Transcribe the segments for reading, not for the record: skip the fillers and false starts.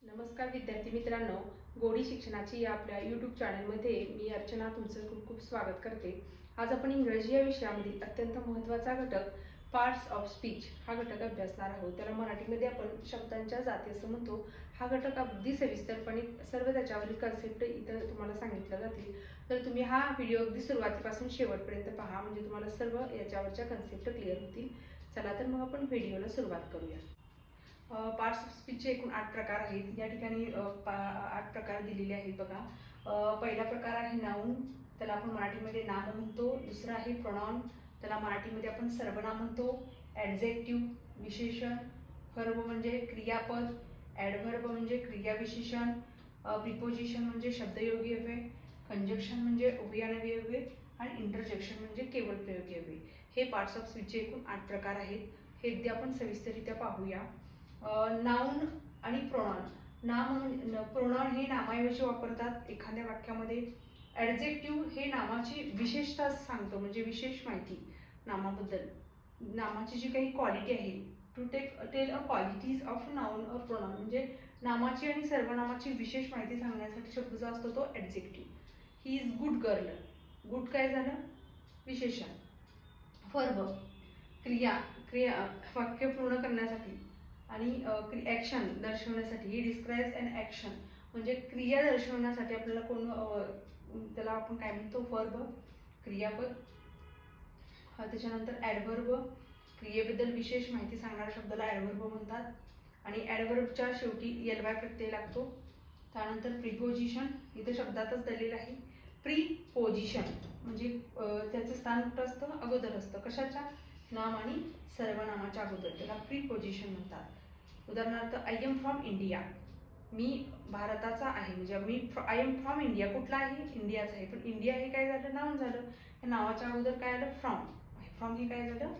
नमस्कार विद्यार्थी मित्रांनो, गोडी शिक्षणाची या आपल्या यूट्यूब चॅनलमध्ये मी अर्चना तुमचं खूप खूप स्वागत करते। आज आपण इंग्रजी या विषयामधील अत्यंत महत्त्वाचा घटक पार्ट्स ऑफ स्पीच हा घटक अभ्यासणार आहोत। त्याला मराठीमध्ये आपण शब्दांच्या जाती असं म्हणतो। हा घटक अगदी सविस्तरपणे सर्व त्याच्यावरील कन्सेप्ट इथं तुम्हाला सांगितल्या जातील। तर तुम्ही हा व्हिडिओ अगदी सुरुवातीपासून शेवटपर्यंत पहा, म्हणजे तुम्हाला सर्व याच्यावरच्या कन्सेप्ट क्लिअर होतील। चला तर मग आपण व्हिडिओला सुरुवात करूया। पार्ट्स ऑफ स्पीचचे एकूण 8 प्रकार आहेत। या ठिकाणी 8 प्रकार दिलेले आहेत बघा। पहिला प्रकार आहे नाउन, त्याला आपण मराठीमध्ये नाम म्हणतो। दुसरा आहे प्रोनाउन, त्याला मराठीमध्ये आपण सर्वनाम म्हणतो। ॲडजेक्टिव्ह विशेषण, वर्ब म्हणजे क्रियापद, ॲडव्हर्ब म्हणजे क्रियाविशेषण, प्रिपोजिशन म्हणजे शब्दयोगी अव्यय, कंजक्शन म्हणजे उभयनामी अव्यय आणि इंटरजेक्शन म्हणजे केवळ प्रयोगी अव्यय। हे पार्ट्स ऑफ स्पीचचे एकूण 8 प्रकार आहेत। हे एकदा आपण सविस्तररित्या पाहूया। नाउन आणि प्रोनाउन। प्रोनाउन हे नामाऐवजी वापरतात एखाद्या वाक्यामध्ये। ॲडजेक्टिव्ह हे नामाची विशेषता सांगतो, म्हणजे विशेष माहिती नामाबद्दल, नामाची जी काही क्वालिटी आहे, to tell a qualities of noun or pronoun, म्हणजे नामाची आणि सर्वनामाची विशेष माहिती सांगण्यासाठी शब्द जो असतो तो adjective. He is good girl, good काय झालं विशेषण। वर्ब क्रिया, वाक्य पूर्ण करण्यासाठी आणि ॲक्शन दर्शवण्यासाठी। ही डिस्क्राइब्स अन ॲक्शन, म्हणजे क्रिया दर्शवण्यासाठी आपल्याला त्याला आपण काय म्हणतो वर्ब क्रियापद। त्याच्यानंतर ॲडव्हर्ब, क्रियेबद्दल विशेष माहिती सांगणाऱ्या शब्दाला ॲडव्हर्ब म्हणतात आणि ॲडव्हर्बच्या शेवटी एल वाय प्रत्यय लागतो। त्यानंतर प्रिपोजिशन, इथं शब्दातच दिलेलं आहे। प्रिपोजिशन म्हणजे त्याचं स्थान कुठं असतं, अगोदर असतं, कशाच्या, नाम आणि सर्वनामाच्या अगोदर, त्याला प्रिपोजिशन म्हणतात। उदाहरणार्थ आय एम फ्रॉम इंडिया, मी भारताचा आहे, म्हणजे आय एम फ्रॉम इंडिया, कुठला आहे इंडियाचा आहे, पण इंडिया हे काय झालं नाउन झालं। या नावाच्या अगोदर काय आलं फ्रॉम, फ्रॉम हे काय झालं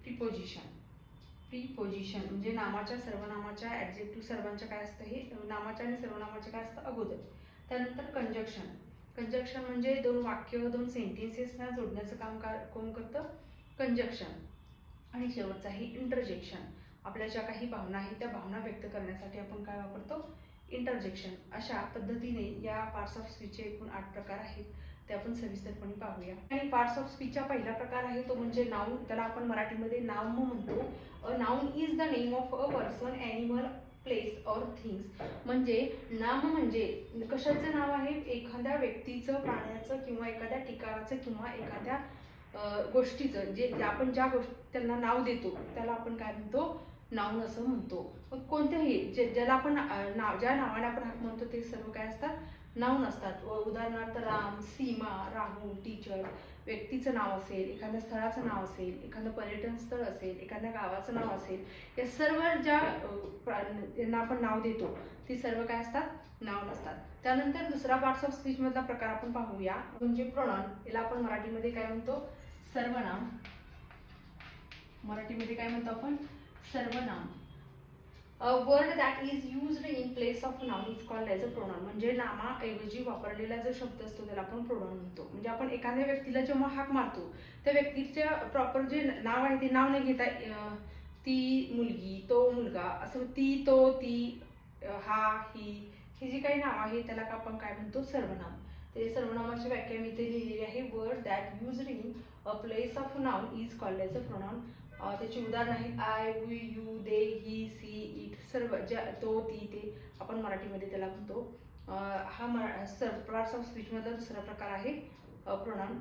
प्रिपोजिशन। प्रिपोजिशन म्हणजे नामाच्या सर्वनामाच्या ॲडजेक्टिव्ह सर्वांच्या काय असतं, हे नामाच्या आणि सर्वनामाच्या काय असतं अगोदर। त्यानंतर कंजक्शन, कंजक्शन म्हणजे दोन वाक्य दोन सेंटेन्सेसना जोडण्याचं काम कोण करतं, कंजक्शन। आणि शेवटचं आहे इंटरजेक्शन, आपल्या ज्या काही भावना आहेत त्या भावना व्यक्त करण्यासाठी आपण काय वापरतो, इंटरजेक्शन। अशा पद्धतीने या पार्ट्स ऑफ स्पीचचे एकूण 8 प्रकार आहेत, ते आपण सविस्तरपणे पाहूया। आणि पार्ट्स ऑफ स्पीचचा पहिला प्रकार आहे तो म्हणजे नाउन, त्याला आपण मराठीमध्ये नाम म्हणतो। A noun is the name of a person, animal, place और थिंग्स, म्हणजे नाम म्हणजे कशाचं नाव आहे, एखाद्या व्यक्तीचं, प्राण्याचं किंवा एखाद्या ठिकाणाचं किंवा एखाद्या गोष्टीचं, जे आपण ज्या गोष्टी त्यांना नाव देतो त्याला आपण काय म्हणतो, नाउन असं म्हणतो। मग कोणत्याही ज्याला आपण ज्या नावाने आपण हाक म्हणतो ते सर्व काय असतात, नाउन असतात। उदाहरणार्थ राम, सीमा, राहुल, टीचर, व्यक्तीचं नाव असेल, एखाद्या स्थळाचं नाव असेल, एखादं पर्यटन स्थळ असेल, एखाद्या गावाचं नाव असेल, या सर्व ज्या यांना आपण नाव देतो ती सर्व काय असतात, नाउन असतात। त्यानंतर दुसरा पार्ट्स ऑफ स्पीच मधला प्रकार आपण पाहूया, म्हणजे प्रोनाउन। याला आपण मराठीमध्ये काय म्हणतो, सर्वनाम। मराठीमध्ये काय म्हणतो आपण, सर्वनाम। A word that is used in place of noun is called as a pronoun, म्हणजे नामाऐवजी वापरलेला जो शब्द असतो त्याला आपण प्रोनाउन म्हणतो। म्हणजे आपण एखाद्या व्यक्तीला जेव्हा हाक मारतो त्या व्यक्तीच्या प्रॉपर जे नाव आहे ते नाव न घेता ती मुलगी, तो मुलगा, असं ती, तो, ती, हा, ही, हे जे काही नाव आहे त्याला आपण काय म्हणतो, सर्वनाम। ते सर्वनामाची व्याख्या मी इथे लिहिलेली आहे। Word that used in a place of noun is called as a pronoun. त्याची उदाहरणं आहेत I, we, you, they, he, she, it, सर्व ज्या तो, ती, ते आपण मराठीमध्ये त्याला म्हणतो। हा पार्ट्स ऑफ स्पीचमधला दुसरा प्रकार आहे प्रोनाउन।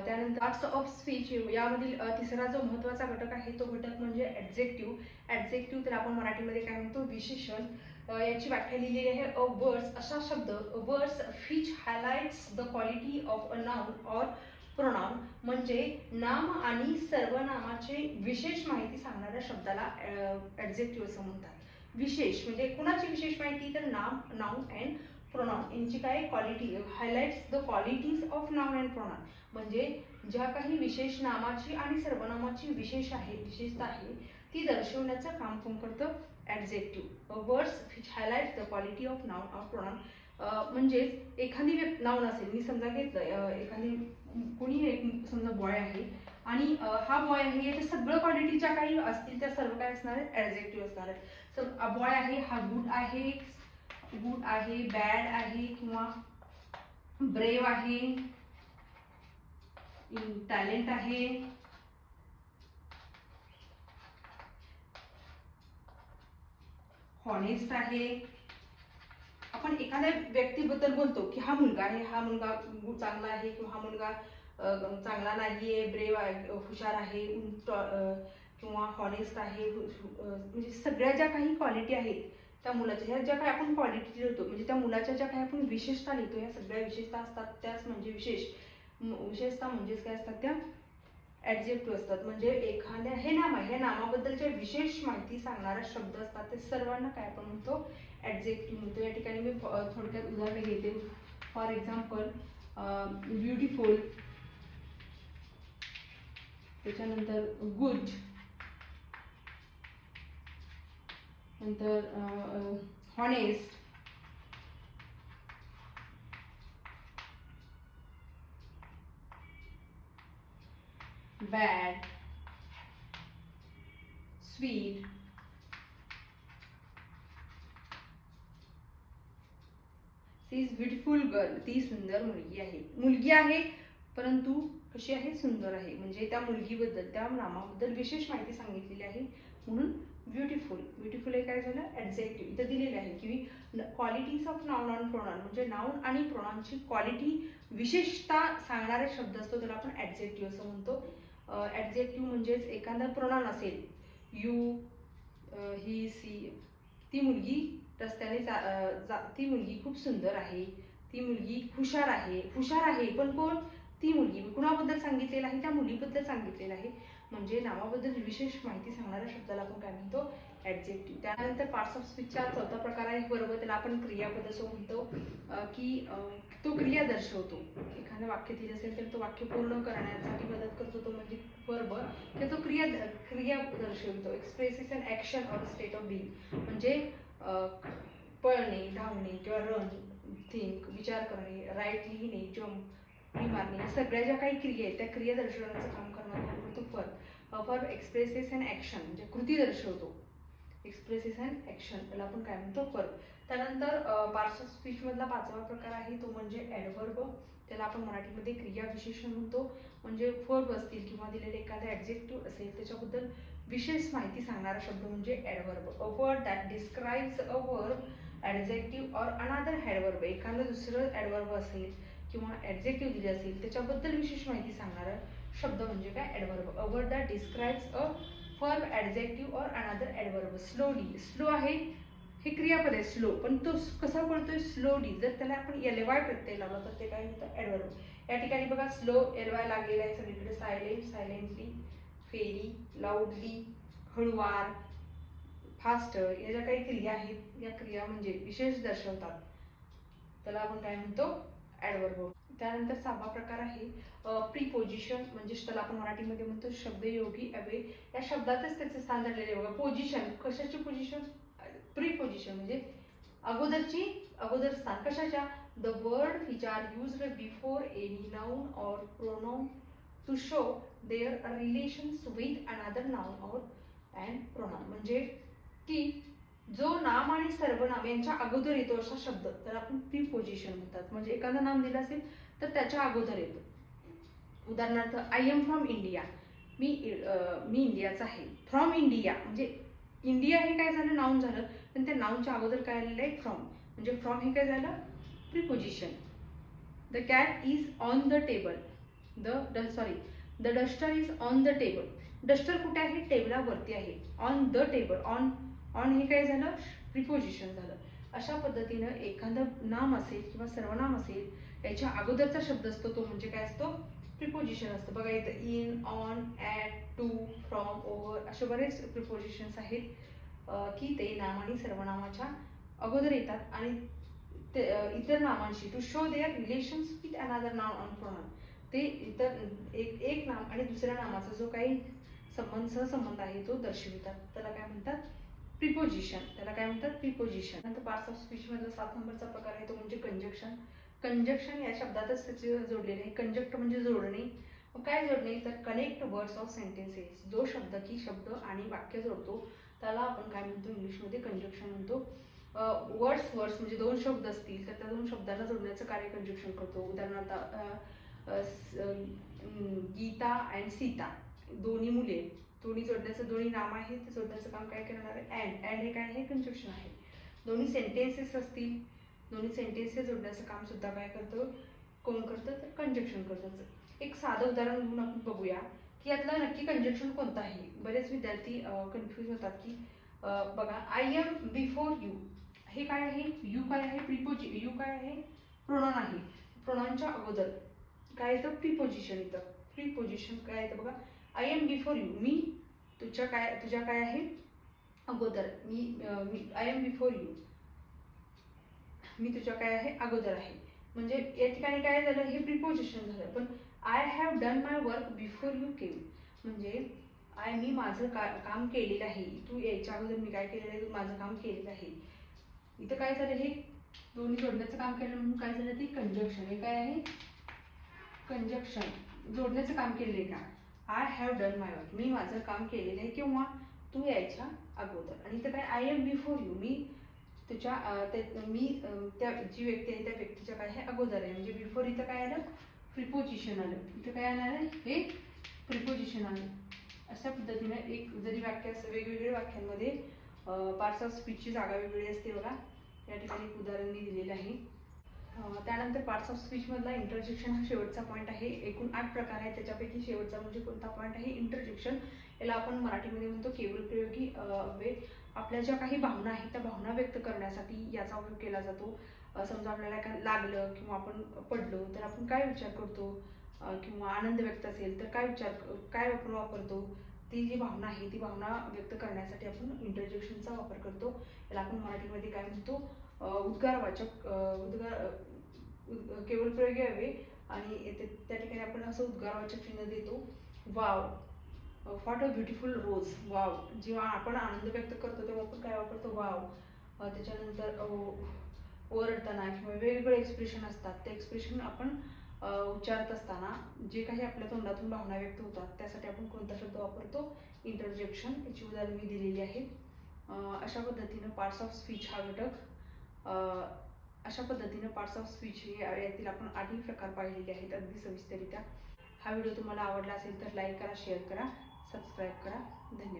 त्यानंतर पार्ट्स ऑफ स्पीच यामधील तिसरा जो महत्त्वाचा घटक आहे तो घटक म्हणजे ॲडजेक्टिव्ह। ॲडजेक्टिव्ह त्याला आपण मराठीमध्ये काय म्हणतो, विशेषण। याची व्याख्या लिहिलेली आहे। अ वर्ड्स, अशा शब्द, words which highlights the quality of a noun or pronoun, म्हणजे नाम आणि सर्वनामाचे विशेष माहिती सांगणाऱ्या शब्दाला ॲडजेक्टिव्ह असं म्हणतात। विशेष म्हणजे कुणाची विशेष माहिती, तर नाउन अँड प्रोनाउन यांची काय quality, highlights the qualities of noun and pronoun, म्हणजे ज्या काही विशेष नामाची आणि सर्वनामाची विशेषता आहे ती दर्शवण्याचं काम कोण करतं, adjective. Words which highlights the quality of noun or pronoun, म्हणजेच एखादी नाउन असेल, मी समजा घेतलं एखादी कुणी एक समजा बॉय आहे आणि हा बॉय आहे, याच्या सगळं क्वालिटीच्या काही असतील त्या सर्व काय असणार आहेत, ॲडजेक्टिव्ह असणार आहेत। बॉय आहे, हा गुड आहे, गुड आहे, बॅड आहे किंवा ब्रेव आहे, टॅलेंट आहे, हॉनेस्ट आहे. आपण एखाद्या व्यक्तीबद्दल बोलतो की हा मुलगा आहे, हा मुलगा चांगला आहे किंवा हा मुलगा चांगला नाही आहे, ब्रेव आहे, हुशार आहे, किंवा हॉनेस्ट आहे. म्हणजे सगळ्या ज्या काही क्वालिटी आहेत त्या मुलाच्या, ह्या ज्या काही आपण क्वालिटी लिहितो, म्हणजे त्या मुलाच्या ज्या काही आपण विशेषता लिहितो, ह्या सगळ्या विशेषता असतात. त्याच म्हणजे विशेषता म्हणजेच काय असतात, त्या ॲडजेक्टिव्ह असतात. म्हणजे एखाद्या हे नाम आहे, ह्या नामाबद्दलच्या विशेष माहिती सांगणारा शब्द असतात, ते सर्वांना काय आपण म्हणतो, ॲडजेक्टिव्ह म्हणतो. या ठिकाणी मी थोडक्यात उदाहरण घेते. फॉर एक्झाम्पल ब्युटिफुल, त्याच्यानंतर गुड, नंतर honest, bad, sweet, she is beautiful girl, ती सुंदर मुलगी आहे. मुलगी आहे परंतु कशी आहे, सुंदर आहे. म्हणजे त्या मुलगीबद्दल, त्या नामाबद्दल विशेष माहिती सांगितलेली आहे, म्हणून ब्युटिफुल. ब्युटिफुल हे काय झालं, ॲडजेक्टिव्ह इथं दिलेले आहे की qualities of noun and pronoun, म्हणजे नाउन आणि प्रोनाउनची क्वालिटी, विशेषता सांगणारे शब्द असतो, त्याला आपण ॲडजेक्टिव्ह असं म्हणतो. ॲडजेक्टिव्ह म्हणजेच एखादा प्रोनाउन असेल, यू, ही, सी, ती मुलगी रस्त्याने ती मुलगी खूप सुंदर आहे, ती मुलगी हुशार आहे. हुशार आहे पण कोण, ती मुलगी. कुणाबद्दल सांगितलेलं आहे, त्या मुलीबद्दल सांगितलेलं आहे. म्हणजे नावाबद्दल विशेष माहिती सांगणाऱ्या शब्दाला आपण काय म्हणतो, ॲडजेक्टिव्ह. त्यानंतर पार्ट्स ऑफ स्पीचचा चौथा प्रकार आहे वर्ब, त्याला आपण क्रियापद असं म्हणतो. की तो क्रिया दर्शवतो. एखादं वाक्य दिलं असेल तर तो वाक्य पूर्ण करण्यासाठी मदत करतो, तो म्हणजे वर्ब. की तो क्रिया दर्शवतो. Expresses an action or state of being, म्हणजे पळणे, धावणे किंवा रन, थिंक, विचार करणे, राईट, लिहिणे, जम्प, उडी मारणे, सगळ्या ज्या काही क्रिया आहेत त्या क्रिया दर्शवण्याचं काम करणारा तो verb. Verb expresses and action, म्हणजे कृती दर्शवतो. एक्सप्रेसेस अँड ॲक्शन, त्याला आपण काय म्हणतो, वर्ब. त्यानंतर पार्ट्स ऑफ स्पीचमधला पाचवा प्रकार आहे तो म्हणजे ॲडवर्ब. त्याला आपण मराठीमध्ये क्रिया विशेषण म्हणतो. म्हणजे वर्ब असतील किंवा दिलेले एखादे ॲडजेक्टिव्ह असेल त्याच्याबद्दल विशेष माहिती सांगणारा शब्द म्हणजे adverb. A word that describes a verb, adjective or अनादर ॲडवर्ब. एखादं दुसरं ॲडवर्ब असेल किंवा ॲडजेक्टिव्ह दिले असेल त्याच्याबद्दल विशेष माहिती सांगणारा शब्द म्हणजे काय, adverb. A word that describes a verb, adjective or अनादर ॲडवर्ब. स्लोली, स्लो आहे हे क्रियापद आहे स्लो, पण तो कसा बोलतोय, स्लोली. जर त्याला आपण एलवाय प्रत्यय लावला तर ते काय होतं, ॲडवर्ब. या ठिकाणी बघा स्लो एलवाय लागलेला आहे सगळीकडे. सायलेंट, सायलेंटली, फेरी, लाऊडली, हळुवार, फास्ट, या ज्या काही क्रिया आहेत या क्रिया म्हणजे विशेष दर्शवतात, त्याला आपण काय म्हणतो, ॲडवर्ब. त्यानंतर सहावा प्रकार आहे प्रीपोजिशन, म्हणजे त्याला आपण मराठीमध्ये म्हणतो शब्दयोगी अव्यय. या शब्दातच त्याचे स्थान धरलेले बघा. पोजिशन, कशाची पोजिशन, प्रीपोजिशन म्हणजे अगोदर स्थान. कशाच्या, the word which are used before any noun or pronoun to show their relations with another noun or and pronoun. म्हणजे की जो नाम आणि सर्वनाम यांच्या अगोदर येतो असा शब्द तर आपण प्रीपोजिशन म्हणतात. म्हणजे एखादं नाम दिलं असेल तर त्याच्या अगोदर येतो. उदाहरणार्थ आय एम फ्रॉम इंडिया, मी इंडियाचा आहे. फ्रॉम इंडिया म्हणजे इंडिया हे काय झालं, नाउन झालं, पण त्या नाउनच्या अगोदर काय आलेलं आहे, फ्रॉम. म्हणजे फ्रॉम हे काय झालं, preposition. The cat is on the table, the duster is on the table. Duster कुठे आहे, टेबलावरती आहे. ऑन द टेबल, ऑन हे काय झालं, प्रीपोजिशन झालं. अशा पद्धतीनं एखादं नाम असेल किंवा सर्वनाम असेल याच्या अगोदरचा शब्द असतो तो म्हणजे काय असतो, प्रिपोजिशन असतं. बघा इथं in, on, at, to, from, over असे बरेच प्रिपोजिशन्स आहेत की ते नाम आणि सर्वनामाच्या अगोदर येतात आणि ते इतर नामांशी to show their relations with another noun on pronoun. ते इतर एक नाम आणि दुसऱ्या नामाचा जो काही सहसंबंध आहे तो दर्शवितात, त्याला काय म्हणतात, प्रिपोजिशन. त्याला काय म्हणतात, प्रिपोजिशन. नंतर पार्ट्स ऑफ स्पीचमधला 7 नंबरचा प्रकार आहे तो म्हणजे कंजक्शन. कंजक्शन या शब्दातच त्याचे जोडलेले आहे. कंजक्ट म्हणजे जोडणे. मग काय जोडणे, तर कनेक्ट वर्ड्स ऑफ सेंटेन्सेस. जो शब्द की शब्द आणि वाक्य जोडतो त्याला आपण काय म्हणतो, इंग्लिशमध्ये कंजक्शन म्हणतो. वर्ड्स म्हणजे दोन शब्द असतील तर त्या दोन शब्दांना जोडण्याचं कार्य कंजक्शन करतो. उदाहरणार्थ गीता अँड सीता दोन्ही मुले, दोन्ही जोडण्याचं, दोन्ही नाम आहे ते जोडण्याचं काम काय करणार आहे? अँड हे काय आहे? कंजक्शन आहे. दोन्ही सेंटेन्सेस असतील, दोन्ही सेंटेन्सेस जोडण्याचं काम सुद्धा काय करतं? कोण करतं? तर कंजक्शन करतं. एक साधं उदाहरण घेऊन आपण बघूया की यातलं नक्की कंजक्शन कोणतं आहे. बरेच विद्यार्थी कन्फ्यूज होतात की बघा, आय एम बिफोर यू हे काय आहे? यू काय आहे? यू काय आहे? प्रोनाउन आहे. प्रोनाउनच्या अगोदर काय येतं? प्रीपोजिशन येतं. प्रीपोजिशन काय येतं बघा, आय एम बिफोर यू, मी तुझ्या काय आहे? अगोदर. मी आय एम बिफोर यू, मी तुझ्या काय आहे? अगोदर आहे. म्हणजे या ठिकाणी काय झालं? हे प्रीपोजिशन झालं. पण I have done my work before you came, म्हणजे मी माझं काम केलेलं आहे. तू यायच्या अगोदर मी काय केलेलं आहे? माझं काम केलेलं आहे. इथं काय झालं? हे दोन्ही जोडण्याचं काम केलं म्हणून काय झालं? ते कंजक्शन. हे काय आहे? कंजक्शन, जोडण्याचं काम केलेलं आहे का? I have done my work, मी माझं काम केलेलं आहे केव्हा? तू यायच्या अगोदर. आणि इथं काय? आय एम बिफोर यू, मी तुझ्या त्या जी व्यक्ती आहे त्या व्यक्तीच्या काय आहे? अगोदर आहे. म्हणजे बिफोर इथं काय आलं? प्रिपोजिशन आलं. इथं काय येणार आहे? हे प्रिपोजिशन आलं. अशा पद्धतीने एक जरी वाक्य असं वेगवेगळ्या वाक्यांमध्ये पार्ट्स ऑफ स्पीचची जागा वेगळी असते बघा. या ठिकाणी एक उदाहरण मी दिलेलं आहे. त्यानंतर पार्ट्स ऑफ स्पीचमधला इंटरजेक्शन हा शेवटचा पॉईंट आहे. एकूण 8 प्रकार आहेत, त्याच्यापैकी शेवटचा म्हणजे कोणता पॉईंट आहे? इंटरजेक्शन. याला आपण मराठीमध्ये म्हणतो केवलप्रयोगी वे. आपल्या ज्या काही भावना आहेत त्या भावना व्यक्त करण्यासाठी याचा उपयोग केला जातो. समजा आपल्याला काय लागलं किंवा आपण पडलो तर आपण काय विचार करतो? किंवा आनंद व्यक्त असेल तर काय आपण वापरतो? ती जी भावना आहे ती भावना व्यक्त करण्यासाठी आपण इंटरजेक्शनचा वापर करतो. याला आपण मराठीमध्ये काय म्हणतो? उद्गारवाचक केवलप्रयोगी हवे. आणि त्या ठिकाणी आपण असं उद्गारवाचक चिन्ह देतो, wow, what a beautiful rose. Wow, जेव्हा आपण आनंद व्यक्त करतो तेव्हा आपण काय वापरतो? वाव. त्याच्यानंतर ओरडताना किंवा वेगवेगळे एक्सप्रेशन असतात, ते एक्सप्रेशन आपण उच्चारत असताना जे काही आपल्या तोंडातून भावना व्यक्त होतात त्यासाठी आपण कोणता शब्द वापरतो? इंटरजेक्शन. याची उदाहरण मी दिलेली आहेत. अशा पद्धतीनं पार्ट्स ऑफ स्पीच हा घटक, अशा पद्धतीनं पार्ट्स ऑफ स्पीच यातील आपण 8ही प्रकार पाहिलेले आहेत अगदी सविस्तररित्या. हा व्हिडिओ तुम्हाला आवडला असेल तर लाईक करा, शेअर करा, सबस्क्राईब करा. धन्यवाद.